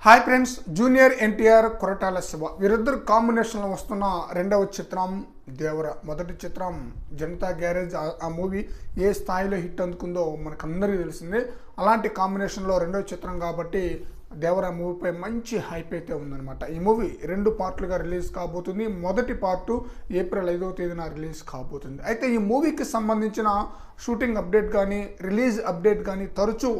Hi friends, junior NTR Koratala Shiva వీరిద్దరు కాంబినేషన్లో వస్తున్న రెండవ చిత్రం దేవర. మొదటి చిత్రం జనతా గ్యారేజ్. ఆ మూవీ ఏ స్థాయిలో హిట్ అందుకుందో మనకందరికీ తెలిసిందే. అలాంటి కాంబినేషన్లో రెండవ చిత్రం కాబట్టి దేవర మూవీపై మంచి హైప్ అయితే ఉందన్నమాట. ఈ మూవీ 2 పార్ట్లుగా రిలీజ్ కాబోతుంది. మొదటి పార్టు ఏప్రిల్ 5వ తేదీన రిలీజ్ కాబోతుంది. అయితే ఈ మూవీకి సంబంధించిన షూటింగ్ అప్డేట్ కానీ రీలీజ్ అప్డేట్ కానీ తరచూ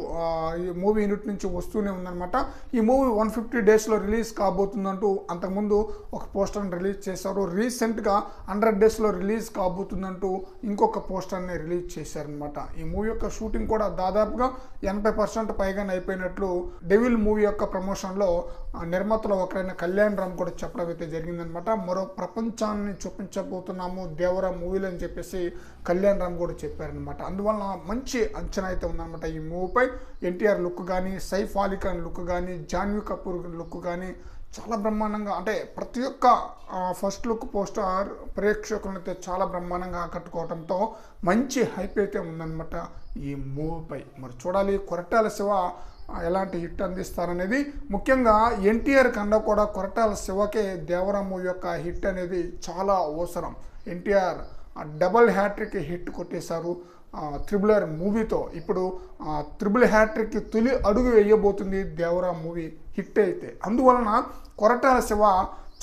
ఈ మూవీ యూనిట్ నుంచి వస్తూనే ఉందన్నమాట. ఈ మూవీ 150 డేస్లో రిలీజ్ కాబోతుందంటూ అంతకుముందు ఒక పోస్టర్ని రిలీజ్ చేశారు. రీసెంట్గా 100 డేస్లో రిలీజ్ కాబోతుందంటూ ఇంకొక పోస్టర్ని రిలీజ్ చేశారనమాట. ఈ మూవీ యొక్క షూటింగ్ కూడా దాదాపుగా 80% పైగానే అయిపోయినట్లు డెవిల్ మూవీ యొక్క ప్రమోషన్లో నిర్మాతలో ఒకరైన కళ్యాణ్ రామ్ కూడా చెప్పడం అయితే జరిగిందనమాట. మరో ప్రపంచాన్ని చూపించబోతున్నాము దేవర మూవీలు అని చెప్పేసి కళ్యాణ్ రామ్ కూడా చెప్పారనమాట. అందువల్ల మంచి అంచనా అయితే ఉందన్నమాట ఈ మూవీపై. ఎన్టీఆర్ లుక్ కానీ, సైఫ్ అలీ ఖాన్ లుక్ కానీ, జాన్వీ కపూర్ లుక్ కానీ చాలా బ్రహ్మాండంగా, అంటే ప్రతి ఒక్క ఫస్ట్ లుక్ పోస్టర్ ప్రేక్షకులను అయితే చాలా బ్రహ్మాండంగా ఆకట్టుకోవడంతో మంచి హైప్ అయితే ఉందన్నమాట ఈ మూవీపై. మరి చూడాలి కొరటాల శివ ఎలాంటి హిట్ అందిస్తారనేది. ముఖ్యంగా ఎన్టీఆర్ కన్నా కూడా కొరటాల శివకే దేవర మూవీ యొక్క హిట్ అనేది చాలా అవసరం. ఎన్టీఆర్ డబల్ హ్యాట్రిక్ హిట్ కొట్టేశారు త్రిబుల్ ఆర్ మూవీతో. ఇప్పుడు త్రిబుల్ హ్యాట్రిక్ తొలి అడుగు వేయబోతుంది దేవర మూవీ హిట్ అయితే. అందువలన కొరటాల శివ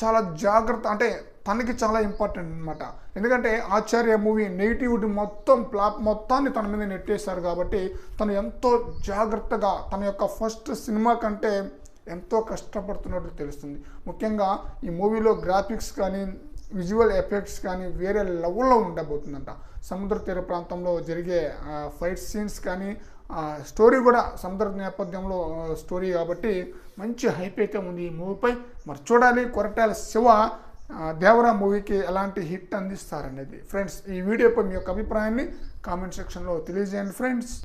చాలా జాగ్రత్త, అంటే తనకి చాలా ఇంపార్టెంట్ అనమాట. ఎందుకంటే ఆచార్య మూవీ నెగిటివిటీ మొత్తం ఫ్లాప్ మొత్తాన్ని తన మీద నెట్టేశారు కాబట్టి తను ఎంతో జాగ్రత్తగా తన యొక్క ఫస్ట్ సినిమా కంటే ఎంతో కష్టపడుతున్నట్టు తెలుస్తుంది. ముఖ్యంగా ఈ మూవీలో గ్రాఫిక్స్ కానీ, విజువల్ ఎఫెక్ట్స్ కానీ వేరే లెవెల్లో ఉండబోతుందంట. సముద్ర తీర ప్రాంతంలో జరిగే ఫైట్ సీన్స్ కానీ, స్టోరీ కూడా సముద్ర నేపథ్యంలో స్టోరీ కాబట్టి మంచి హైప్ అయితే ఉంది ఈ మూవీపై. మరి చూడాలి కొరటాల శివ దేవర మూవీకి ఎలాంటి హిట్ అందిస్తారనేది. ఫ్రెండ్స్, ఈ వీడియోపై మీ యొక్క అభిప్రాయాన్ని కామెంట్ సెక్షన్లో తెలియజేయండి ఫ్రెండ్స్.